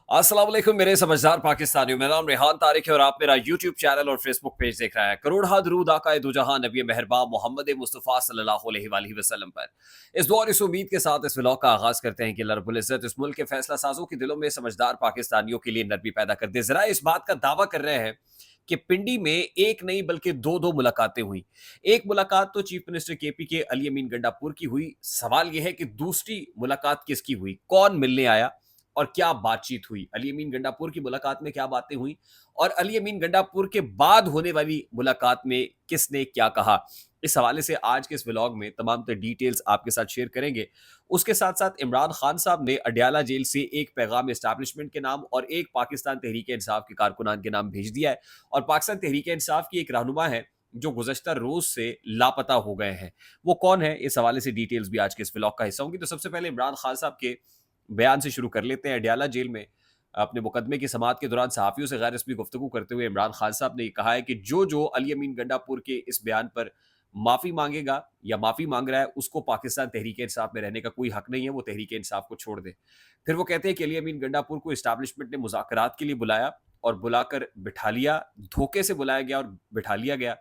अस्सलाम वालेकुम मेरे समझदार पाकिस्तानियों। मेरा नाम रेहान तारिक है और आप मेरा यूट्यूब चैनल और फेसबुक पेज देख रहे हैं। करोड़ दरूद आकाए दो जहां नबी मेहरबान मोहम्मद मुस्तफ़ा सल्लल्लाहु अलैहि वसल्लम पर। इस दुआ और इस उम्मीद के साथ इस व्लॉग का आगाज करते हैं कि अल्लाह रब्बुल इज्जत इस मुल्क के फैसला साजों के दिलों में समझदार पाकिस्तानियों के लिए नरमी पैदा कर दे। जरा इस बात का दावा कर रहे हैं कि पिंडी में एक नहीं बल्कि दो दो मुलाकातें हुई। एक मुलाकात तो चीफ मिनिस्टर केपी के अली अमीन गंडापुर की हुई। सवाल यह है कि दूसरी मुलाकात किसकी हुई, कौन मिलने आया और क्या बातचीत हुई। अली अमीन गंडापुर की मुलाकात में क्या बातें हुई और अली अमीन गंडापुर के बाद होने वाली मुलाकात में किसने क्या कहा, इस हवाले से आज के इस व्लॉग में तमाम तर डिटेल्स आपके साथ शेयर करेंगे। उसके साथ साथ इमरान खान साहब ने अडयाला जेल से एक पैगाम एस्टैब्लिशमेंट के नाम और एक पाकिस्तान तहरीक इंसाफ के कारकुनान के नाम भेज दिया है। और पाकिस्तान तहरीक इंसाफ की एक रहनुमा है जो गुज़श्ता रोज से लापता हो गए हैं। वो कौन है, इस हवाले से डिटेल्स भी आज के इस व्लॉग का हिस्सा होंगी। तो सबसे पहले इमरान खान साहब के बयान से शुरू कर लेते हैं। अडयाला जेल में अपने मुकदमे की समाअत के दौरान सहाफ़ियों से गैर रस्मी गुफ्तगू करते हुए इमरान खान साहब ने कहा है कि जो अली अमीन गंडापुर के इस बयान पर माफ़ी मांगेगा या माफ़ी मांग रहा है, उसको पाकिस्तान तहरीक इंसाफ में रहने का कोई हक नहीं है, वो तहरीक इंसाफ को छोड़ दे। फिर वो कहते हैं कि अली अमीन गंडापुर को इस्टेब्लिशमेंट ने मुज़ाकरात के लिए बुलाया और बुलाकर बिठा लिया, धोखे से बुलाया गया और बिठा लिया गया।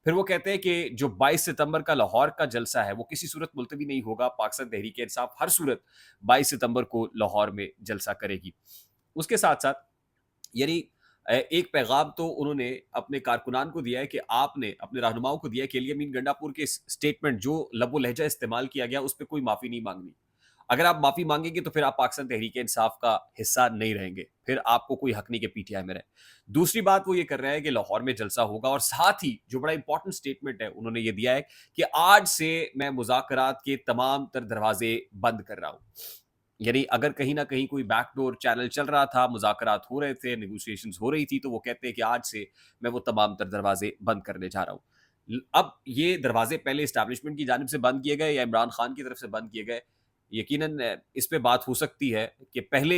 फिर वो कहते हैं कि जो 22 सितंबर का लाहौर का जलसा है वो किसी सूरत मुलतवी नहीं होगा। पाकिस्तान तहरीक इंसाफ हर सूरत 22 सितंबर को लाहौर में जलसा करेगी। उसके साथ साथ यानी एक पैगाम तो उन्होंने अपने कारकुनान को दिया है कि आपने अपने रहनुमाओं को दिया है कि अली अमीन गंडापुर के स्टेटमेंट जो लबो लहजा इस्तेमाल किया गया उस पर कोई माफी नहीं मांगनी। अगर आप माफी मांगेंगे तो फिर आप पाकिस्तान तहरीक इंसाफ का हिस्सा नहीं रहेंगे, फिर आपको कोई हक नहीं कि पीटीआई में रहे। दूसरी बात वो ये कर रहा है कि लाहौर में जलसा होगा और साथ ही जो बड़ा इंपॉर्टेंट स्टेटमेंट है उन्होंने ये दिया है कि आज से मैं मुज़ाकरात के तमाम तर दरवाजे बंद कर रहा हूं। यानी अगर कहीं ना कहीं कोई बैकडोर चैनल चल रहा था, मुज़ाकरात हो रहे थे, नेगोशिएशंस हो रही थी, तो वो कहते हैं कि आज से मैं वो तमाम तर दरवाजे बंद करने जा रहा हूँ। अब ये दरवाजे पहले इस्टेब्लिशमेंट की जानिब से बंद किए गए या इमरान खान की तरफ से बंद किए गए, यकीनन इस पे बात हो सकती है कि पहले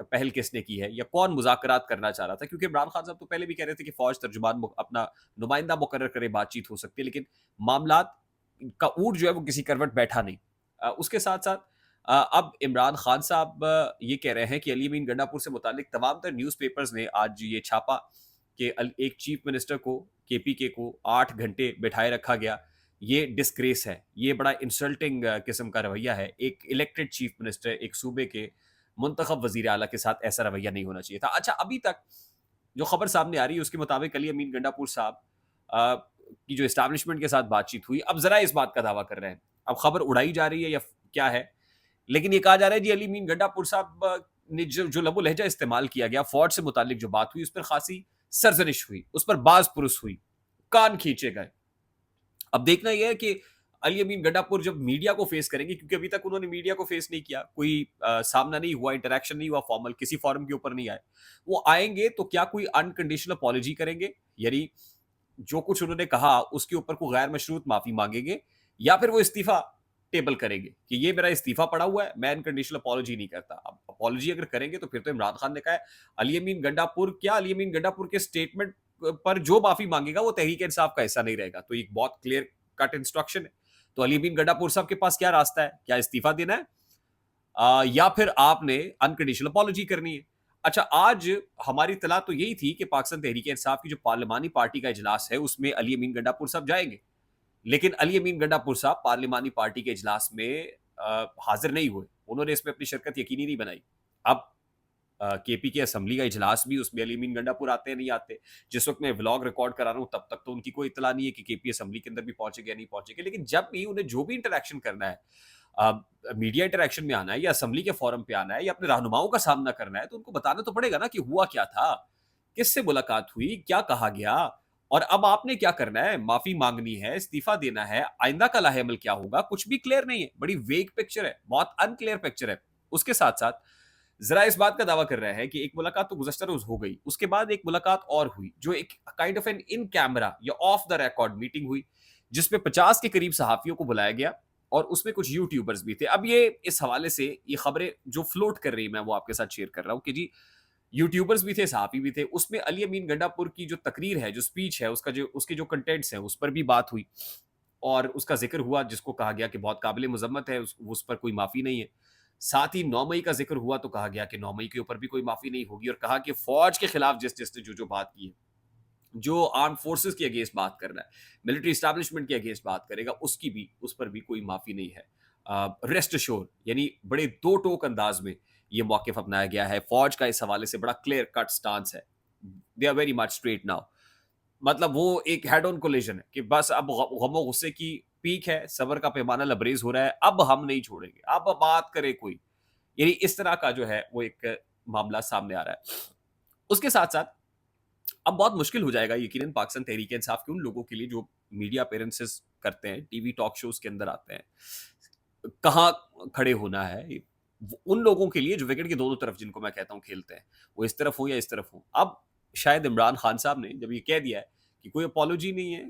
पहल किसने की है या कौन मुज़ाकरात करना चाह रहा था, क्योंकि इमरान खान साहब तो पहले भी कह रहे थे कि फ़ौज तर्जुमान अपना नुमाइंदा मुकर्रर करे, बातचीत हो सकती है, लेकिन मामलात का ऊट जो है वो किसी करवट बैठा नहीं। उसके साथ-साथ अब इमरान खान साहब ये कह रहे हैं कि अली अमीन गंडापुर से मुताल्लिक तमाम तर न्यूज़पेपर्स ने आज ये छापा कि एक चीफ मिनिस्टर को, केपीके को 8 घंटे बिठाए रखा गया। ये डिस्ग्रेस है, ये बड़ा इंसल्टिंग किस्म का रवैया है। एक इलेक्टेड चीफ मिनिस्टर, एक सूबे के मुंतखब वज़ीर आला के साथ ऐसा रवैया नहीं होना चाहिए था। अच्छा, अभी तक जो खबर सामने आ रही है उसके मुताबिक अली अमीन गंडापुर साहब अ, की जो एस्टैब्लिशमेंट के साथ बातचीत हुई, अब ज़रा इस बात का दावा कर रहे हैं। अब खबर उड़ाई जा रही है या क्या है? लेकिन ये कहा जा रहा है जी अली मीन गंडापुर साहब ने जो लबो लहजा इस्तेमाल किया गया, फौज से मुतालिक जो बात हुई, उस पर खासी सरजनिश हुई, उस पर बाज पुरुष हुई, कान खींचे गए। अब देखना यह है कि अली अमीन गंडापुर जब मीडिया को फेस करेंगे, क्योंकि अभी तक उन्होंने मीडिया को फेस नहीं किया, कोई सामना नहीं हुआ, इंटरेक्शन नहीं हुआ, फॉर्मल किसी फॉरम के ऊपर नहीं आए। वो आएंगे तो क्या कोई अनकंडीशनल अपॉलॉजी करेंगे, यानी जो कुछ उन्होंने कहा उसके ऊपर कोई गैर मशरूत माफी मांगेंगे, या फिर वो इस्तीफा टेबल करेंगे कि ये मेरा इस्तीफा पड़ा हुआ है, मैं अनकंडीशनल अपॉलॉजी नहीं करता। अब अपॉलॉजी अगर करेंगे तो फिर तो इमरान खान ने कहा है अली अमीन गंडापुर, क्या अली अमीन गंडापुर के स्टेटमेंट पर जो माफी मांगेगा वो तहरीक इंसाफ का हिस्सा नहीं रहेगा। तो एक बहुत क्लियर कट इंस्ट्रक्शन है। तो अली अमीन गंडापुर साहब के पास क्या रास्ता है, क्या इस्तीफा देना है या फिर आपने अनकंडीशनल अपॉलॉजी करनी है। अच्छा, आज हमारी तला तो यही थी कि पाकिस्तान तहरीक इंसाफ की जो पार्लिमानी पार्टी का इजलास है उसमें अली अमीन गंडापुर साहब जाएंगे, लेकिन अली अमीन गंडापुर साहब पार्लिमानी पार्टी के इजलास में हाजिर नहीं हुए। उन्होंने इसमें अपनी शिरकत यकीनी नहीं बनाई। अब केपी की असम्बली का इजलास भी, उसमें अली अमीन गंडापुर आते हैं नहीं आते। जिस वक्त मैं व्लॉग रिकॉर्ड करा रहा हूँ तब तक तो उनकी कोई इतला नहीं है कि केपी असम्बली के अंदर भी पहुंचेगा या नहीं पहुंचेगा, लेकिन जब भी उन्हें जो भी इंटरेक्शन करना है, मीडिया इंटरेक्शन में आना है या असम्बली के फोरम पे आना है या अपने रहनुमाओं का सामना करना है, तो उनको बताना तो पड़ेगा ना कि हुआ क्या था, किससे मुलाकात हुई, क्या कहा गया और अब आपने क्या करना है, माफी मांगनी है, इस्तीफा देना है, आइंदा का लाहेमल क्या होगा, कुछ भी क्लियर नहीं है। बड़ी वेग पिक्चर है, बहुत अनक्लियर पिक्चर है। उसके साथ साथ जरा इस बात का दावा कर रहा है कि एक मुलाकात तो गुज़श्ता रोज हो गई, उसके बाद एक मुलाकात और हुई जो एक kind of an in camera या ऑफ द रिकॉर्ड मीटिंग हुई, जिसमें 50 के करीब सहाफियों को बुलाया गया और उसमें कुछ यूट्यूबर्स भी थे। अब ये इस हवाले से ये खबरें जो फ्लोट कर रही है, मैं वो आपके साथ शेयर कर रहा हूँ कि जी यूट्यूबर्स भी थे, सहाफ़ी भी थे। उसमें अली अमीन गंडापुर की जो तकरीर है, जो स्पीच है, उसका जो उसके जो कंटेंट्स हैं, उस पर भी बात हुई और उसका ज़िक्र हुआ, जिसको कहा गया कि बहुत काबिल मज़म्मत है, उस पर कोई माफ़ी नहीं है। साथ ही 9 मई का ज़िक्र हुआ तो कहा गया कि 9 मई के ऊपर भी कोई माफ़ी नहीं होगी और कहा कि फ़ौज के खिलाफ जिसने जो बात की है, जो आर्म्ड फोर्सेस के अगेंस्ट बात कर रहा है, मिलिट्री एस्टैब्लिशमेंट के अगेंस्ट बात करेगा, उस पर भी कोई माफ़ी नहीं है। रेस्ट एश्योर यानी बड़े दो टोक अंदाज में ये मौक़िफ़ अपनाया गया है। फ़ौज का इस हवाले से बड़ा क्लियर कट स्टांस है। They are very much straight now. मतलब वो एक हेड ऑन कोलिजन है कि बस अब गमो गुस्से की पीक है, सब्र का पैमाना लबरेज हो रहा है, अब हम नहीं छोड़ेंगे, अब बात करे कोई। यानी इस तरह का जो है वो एक मामला सामने आ रहा है। उसके साथ-साथ अब बहुत मुश्किल हो जाएगा यकीनन पाकिस्तान तहरीक-ए-इंसाफ के उन लोगों के लिए जो मीडिया अपीयरेंसेस करते हैं, टीवी टॉक शोज़ के अंदर आते हैं। कहाँ खड़े होना है, उन लोगों के लिए जो विकेट की दोनों तरफ जिनको मैं कहता हूँ खेलते हैं, वो इस तरफ हो या इस तरफ हो। अब शायद इमरान खान साहब ने जब ये कह दिया है कि कोई अपॉलॉजी नहीं है,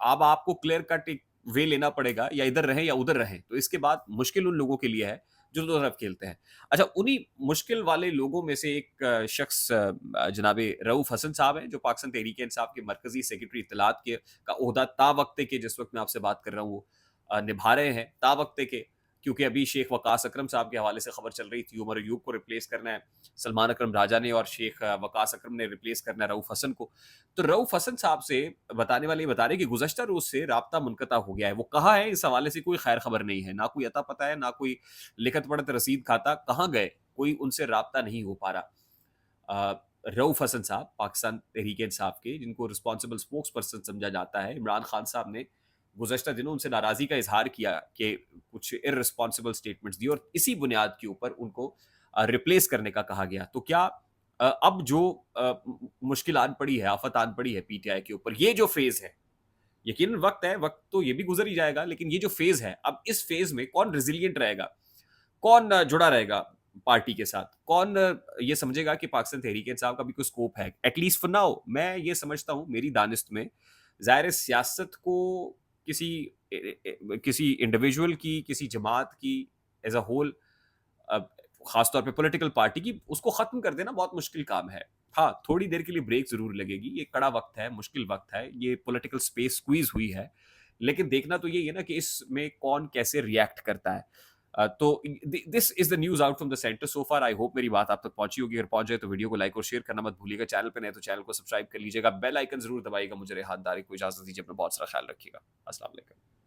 अब आपको क्लियर कट एक वे लेना पड़ेगा या इधर रहें या उधर रहें, तो इसके बाद मुश्किल उन लोगों के लिए है जो दोनों तरफ खेलते हैं। अच्छा, उन्हीं मुश्किल वाले लोगों में से एक शख्स जनाब रऊफ़ हसन साहब हैं, जो पाकिस्तान तहरीक-ए-इंसाफ के मरकज़ी सेक्रेटरी इत्तलात के का ओहदा तावक्ते के जिस वक़्त मैं आपसे बात कर रहा हूँ, वो निभा रहे हैं तावक्ते के, क्योंकि अभी शेख वकास अकरम साहब के हवाले से खबर चल रही थी, उमर अयूब को रिप्लेस करना है, सलमान अकरम राजा ने और शेख वकास अकरम ने रिप्लेस करना है रऊफ़ हसन को। तो रऊफ़ हसन साहब से बताने वाले ये बता रहे हैं कि गुज़श्ता रोज़ से राब्ता मुनक़ता हो गया है। वो कहाँ है इस हवाले से कोई ख़ैर ख़बर नहीं है, ना कोई अता पता है, ना कोई लिखत पढ़त रसीद खाता, कहाँ गए? कोई उनसे राब्ता नहीं हो पा रहा। रऊफ़ हसन साहब पाकिस्तान तहरीक-ए-इंसाफ के जिनको रिस्पॉन्सिबल स्पोक्स पर्सन समझा जाता है, इमरान खान साहब ने गुज़श्ता दिनों उनसे नाराज़गी का इज़हार किया कि कुछ इर्रेस्पॉन्सिबल स्टेटमेंट्स दी और इसी बुनियाद के ऊपर उनको रिप्लेस करने का कहा गया। तो क्या अब जो मुश्किल आन पड़ी है, आफ़त आन पड़ी है पीटीआई के ऊपर, ये जो फ़ेज़ है, यकीनन वक़्त है, वक़्त तो ये भी गुज़र ही जाएगा, लेकिन ये जो फ़ेज़ है, अब इस फ़ेज़ में कौन रेज़िलिएंट रहेगा? कौन जुड़ा रहेगा पार्टी के साथ? कौन ये समझेगा कि पाकिस्तान तहरीक-ए-इंसाफ का भी कोई स्कोप है? एट लीस्ट फॉर नाउ मैं ये समझता हूँ मेरी दानिस्त में, ज़ाहिर है सियासत को किसी किसी इंडिविजुअल की, किसी जमात की एज़ अ होल अ, ख़ास तौर पे पॉलिटिकल पार्टी की, उसको ख़त्म कर देना बहुत मुश्किल काम है। हाँ, थोड़ी देर के लिए ब्रेक ज़रूर लगेगी, ये कड़ा वक़्त है, मुश्किल वक़्त है, ये पॉलिटिकल स्पेस स्क्वीज़ हुई है। लेकिन देखना तो यही है ना कि इसमें कौन कैसे रिएक्ट करता है। तो this is the news out from the centre so far. I hope मेरी बात आप तक पहुँची होगी। अगर पहुँच जाए तो वीडियो को लाइक और शेयर करना मत भूलिएगा। चैनल पे नए तो चैनल को सब्सक्राइब कर लीजिएगा। बेल आइकन ज़रूर दबाइएगा। मुझे रेहान तारिक को इजाज़त दीजिए। अपना बहुत सारा ख़्याल रखिएगा। अस्सलाम वालेकुम।